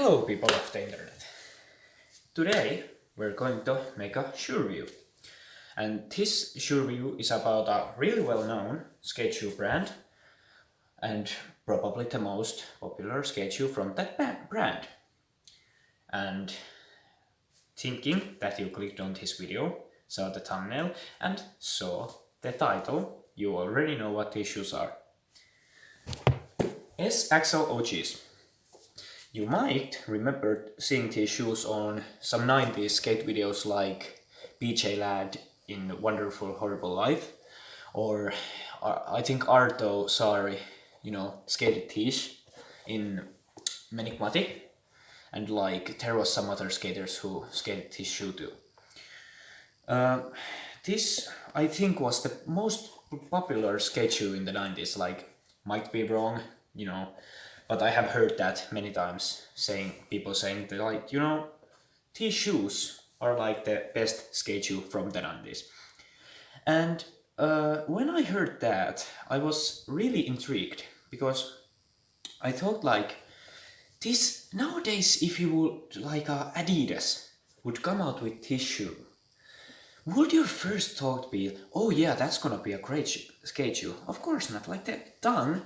Hello people of the internet. Today we're going to make a shoe review. And this shoe review is about a really well-known skate shoe brand and probably the most popular skate shoe from that brand. And thinking that you clicked on this video, saw the thumbnail and saw the title, you already know what these shoes are. Accel OGs. You might remember seeing these shoes on some 90s skate videos like BJ Lad in Wonderful Horrible Life, or I think Arto Saari, skated these in Menikmati, and like there was some other skaters who skated this shoe too. This I think was the most popular skate shoe in the 90s, like might be wrong, but I have heard that many times, people saying that like, these shoes are like the best skate shoe from the 90s. And when I heard that, I was really intrigued because I thought like this nowadays, if you would like Adidas would come out with this shoe, would your first thought be, oh yeah, that's gonna be a great skate shoe? Of course not. Like the tongue,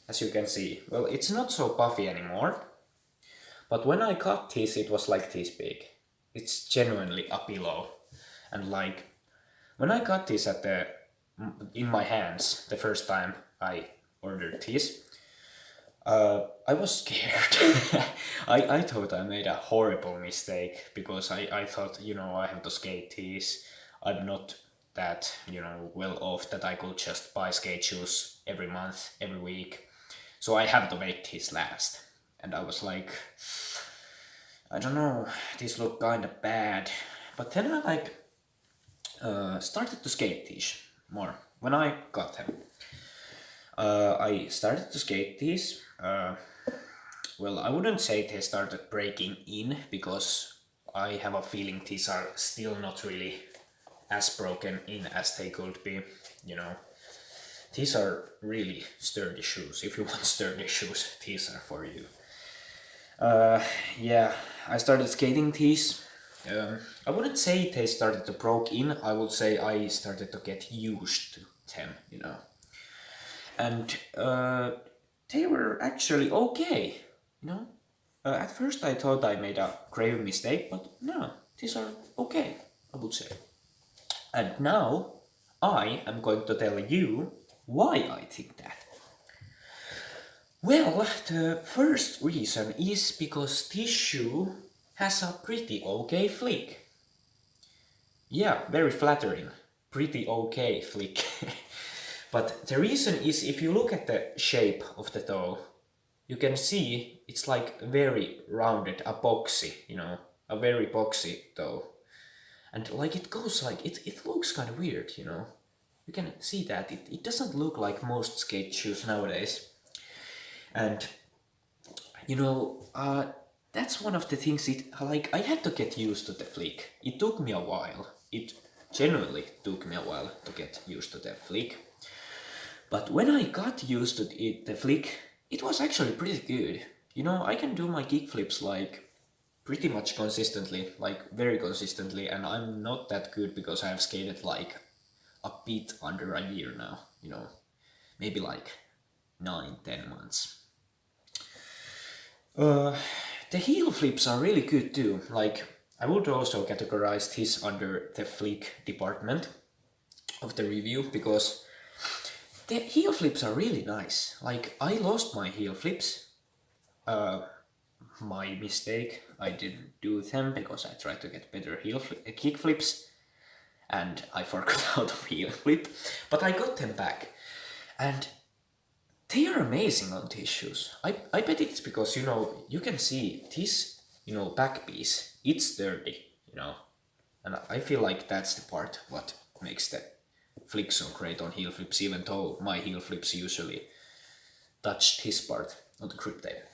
as you can see, well, it's not so puffy anymore. But when I got this, it was like this big. It's genuinely a pillow. And like, when I got this in my hands the first time I ordered this, I was scared. I thought I made a horrible mistake because I thought, I have to skate these. I'm not that, well off that I could just buy skate shoes every month, every week. So I have to make this last. And I was like, I don't know, these look kinda bad. But then I started to skate these more when I got them. I started to skate these. Well, I wouldn't say they started breaking in because I have a feeling these are still not really as broken in as they could be, These are really sturdy shoes. If you want sturdy shoes, these are for you. Yeah, I started skating these. I wouldn't say they started to break in, I would say I started to get used to them, And they were actually okay, At first I thought I made a grave mistake, but no, these are okay, I would say. And now I am going to tell you why I think that. Well, the first reason is because this shoe has a pretty okay flick. Yeah, very flattering. Pretty okay flick. But the reason is if you look at the shape of the toe, you can see it's like very rounded, a boxy, a very boxy toe. And like it goes like, it looks kind of weird, You can see that. It doesn't look like most skate shoes nowadays. And, that's one of the things I had to get used to the flick. It took me a while. It genuinely took me a while to get used to the flick. But when I got used to the flick, it was actually pretty good. I can do my kick flips like pretty much consistently, like very consistently, and I'm not that good because I have skated like a bit under a year now, maybe like 9-10 months. The heel flips are really good too. Like, I would also categorize this under the flick department of the review because the heel flips are really nice. Like, I lost my heel flips. My mistake. I didn't do them because I tried to get better kick flips and I forgot how to heel flip, but I got them back and they are amazing on these shoes. I bet it's because, you can see this, back piece, it's sturdy, and I feel like that's the part what makes the flick so great on heel flips, even though my heel flips usually touch this part on the grip tape.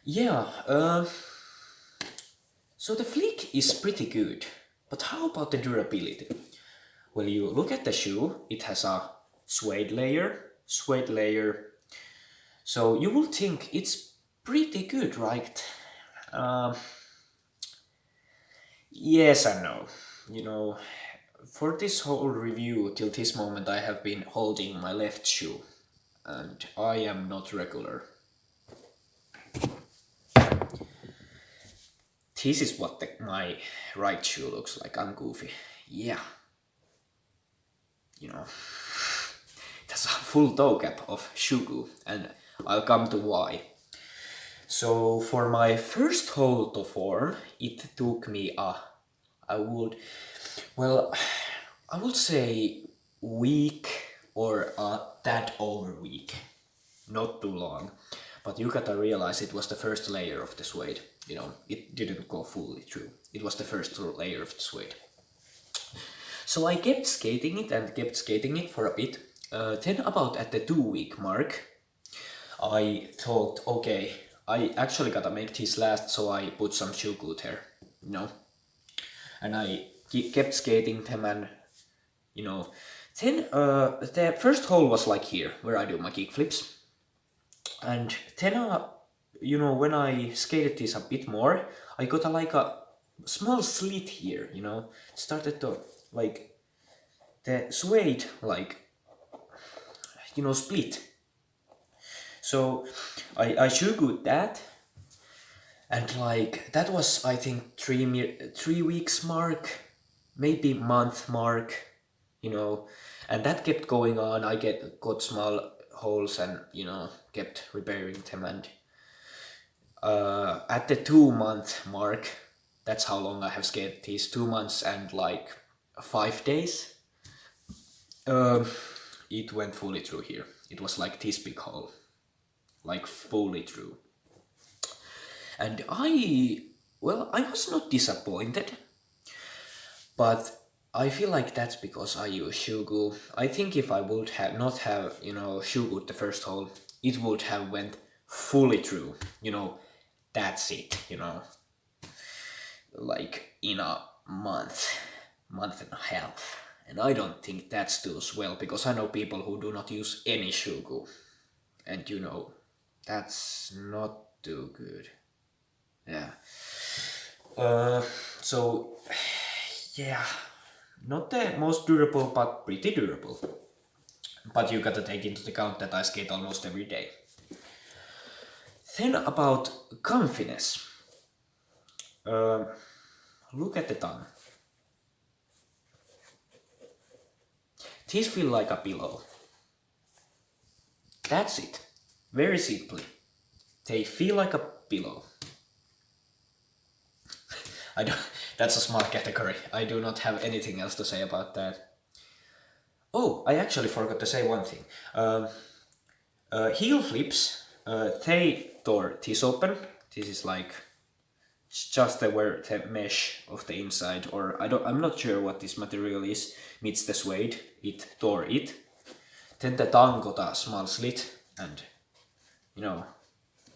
Yeah, so the flick is pretty good, but how about the durability? Well, you look at the shoe, it has a suede layer, so you will think it's pretty good, right? Um, yes and no. You know, for this whole review till this moment, I have been holding my left shoe, and I am not regular. This is what my right shoe looks like. I'm goofy. Yeah, you know, that's a full toe cap of shoe goo, and I'll come to why. So for my first hole to form, it took me I would, well, I would say week or a tad over week. Not too long. But you gotta realize it was the first layer of the suede. You know, it didn't go fully through. It was the first layer of the suede. So I kept skating it and kept skating it for a bit. Then about at the 2 week mark, I thought, okay, I actually gotta make this last, so I put some shoe glue there, you know. And I kept skating them, and you know, then the first hole was like here, where I do my kick flips. And then, you know, when I skated this a bit more, I got like a small slit here, you know, started to, like, the suede, like, you know, split. So I shoe glued that, and like, that was, I think, 3 weeks mark, maybe month mark, you know, and that kept going on. I got small holes and, you know, kept repairing them, and at the 2 month mark, that's how long I have skated these, 2 months and like 5 days, it went fully through here. It was like this big hole, like fully through. And I was not disappointed, but I feel like that's because I use shoe glue. I think if I would have not have, you know, shoe glue the first hole, it would have went fully through, you know, that's it, you know, like in a month and a half. And I don't think that's too well, because I know people who do not use any shoe glue, and you know, that's not too good. Yeah. So yeah, not the most durable, but pretty durable. But you gotta take into account that I skate almost every day. Then about comfiness. Look at the tongue. These feel like a pillow. That's it. Very simply. They feel like a pillow. I don't, that's a smart category. I do not have anything else to say about that. Oh, I actually forgot to say one thing. Heel flips, they tore this open. This is like just the mesh of the inside, or I'm not sure what this material is, meets the suede. It tore it. Then the tongue got a small slit, and you know,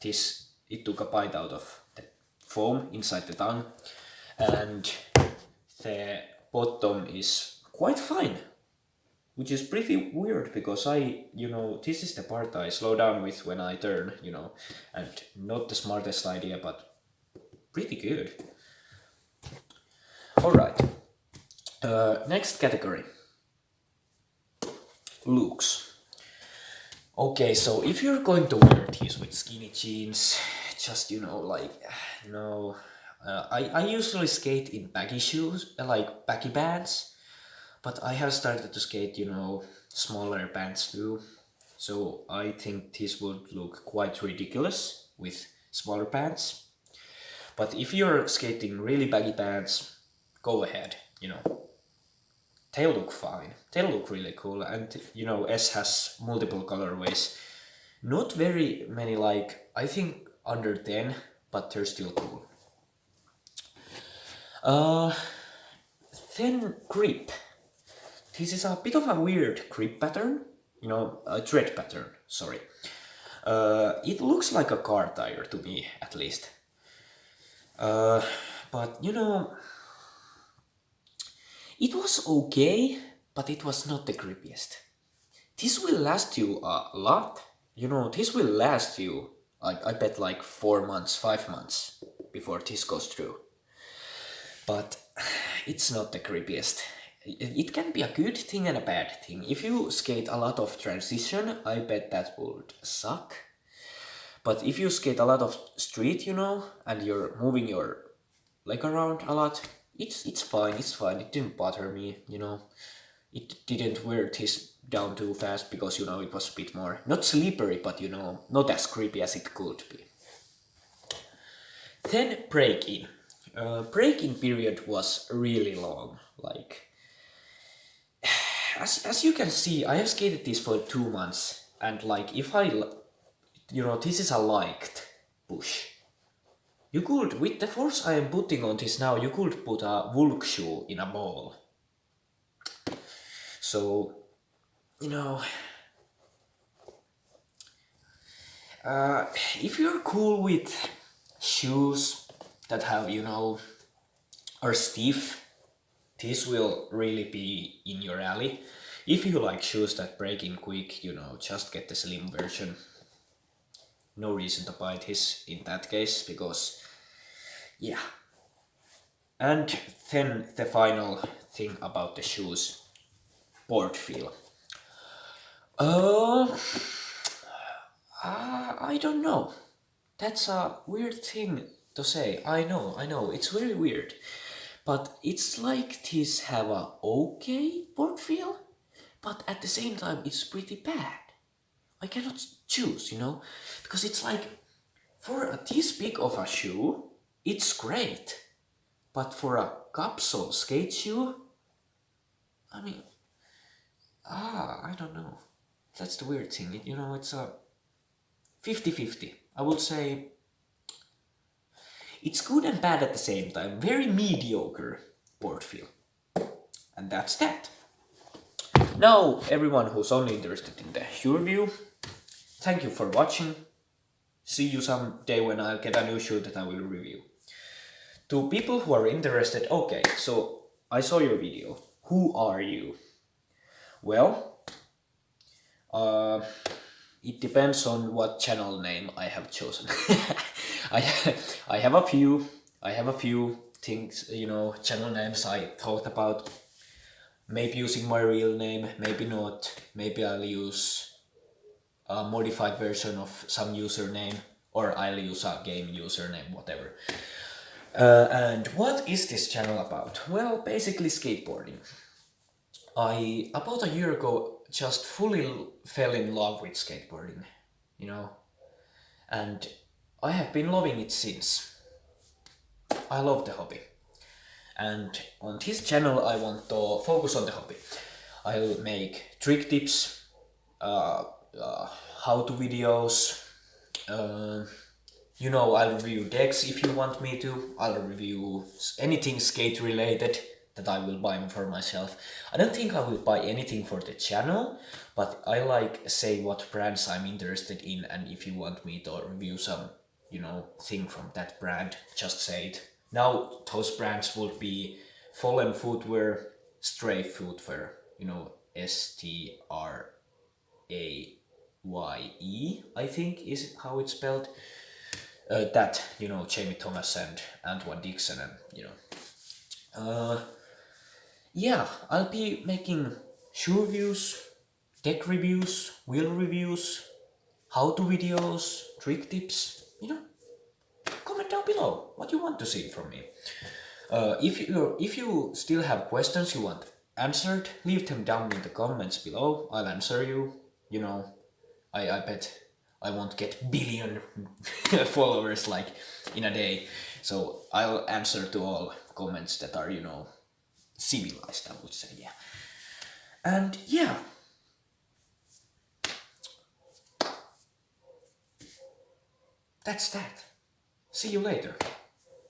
it took a bite out of the foam inside the tongue, and the bottom is quite fine, which is pretty weird, because you know, this is the part I slow down with when I turn, you know, and not the smartest idea, but pretty good. Alright, next category, looks. Okay, so if you're going to wear these with skinny jeans, just, you know, like, no, I usually skate in baggy shoes, like baggy pants, but I have started to skate, you know, smaller pants too. So I think this would look quite ridiculous with smaller pants. But if you're skating really baggy pants, go ahead, you know. They look fine. They look really cool, and you know, S has multiple colorways. Not very many, like, I think under 10, but they're still cool. Then grip. This is a bit of a weird grip pattern, you know, a tread pattern, sorry. It looks like a car tire to me, at least. But you know, it was okay, but it was not the grippiest. This will last you a lot, you know, this will last you I bet like 4 months, 5 months before this goes through. But it's not the creepiest. It can be a good thing and a bad thing. If you skate a lot of transition, I bet that would suck. But if you skate a lot of street, and you're moving your leg around a lot, it's fine, it's fine. It didn't bother me, It didn't wear this down too fast because, it was a bit more, not slippery, but, not as creepy as it could be. Then break-in. Break-in period was really long. Like, as you can see, I have skated this for 2 months, and like, if I, this is a liked push. You could, with the force I am putting on this now, you could put a Vulk shoe in a ball. So, if you're cool with shoes that have, are stiff, this will really be in your alley. If you like shoes that break in quick, just get the slim version. No reason to buy this in that case, because, yeah. And then the final thing about the shoes, board feel. I don't know. That's a weird thing to say. I know, it's very weird. But it's like these have a okay board feel, but at the same time it's pretty bad. I cannot choose, because it's like, for this big of a shoe, it's great. But for a capsule skate shoe, I mean, I don't know. That's the weird thing, it's a 50-50. I would say it's good and bad at the same time. Very mediocre board feel. And that's that. Now, everyone who's only interested in the shoe review, thank you for watching. See you someday when I'll get a new shoe that I will review. To people who are interested, okay, so I saw your video. Who are you? Well, it depends on what channel name I have chosen. I have a few things, channel names I thought about. Maybe using my real name, maybe not. Maybe I'll use a modified version of some username, or I'll use a game username, whatever. And what is this channel about? Well, basically skateboarding. I, about a year ago, just fully fell in love with skateboarding, and I have been loving it since. I love the hobby. And on this channel I want to focus on the hobby. I'll make trick tips, how-to videos, I'll review decks if you want me to. I'll review anything skate related that I will buy for myself. I don't think I will buy anything for the channel, but I say what brands I'm interested in, and if you want me to review some, thing from that brand, just say it. Now those brands would be Fallen Footwear, Straye Footwear, STRAYE, I think is how it's spelled. That, Jamie Thomas and Antoine Dixon, and, yeah, I'll be making shoe reviews, deck reviews, wheel reviews, how-to videos, trick tips, Comment down below what you want to see from me. If you still have questions you want answered, leave them down in the comments below. I'll answer you. I bet I won't get billion followers like in a day, so I'll answer to all comments that are, civilized, I would say, yeah. And yeah, that's that. See you later.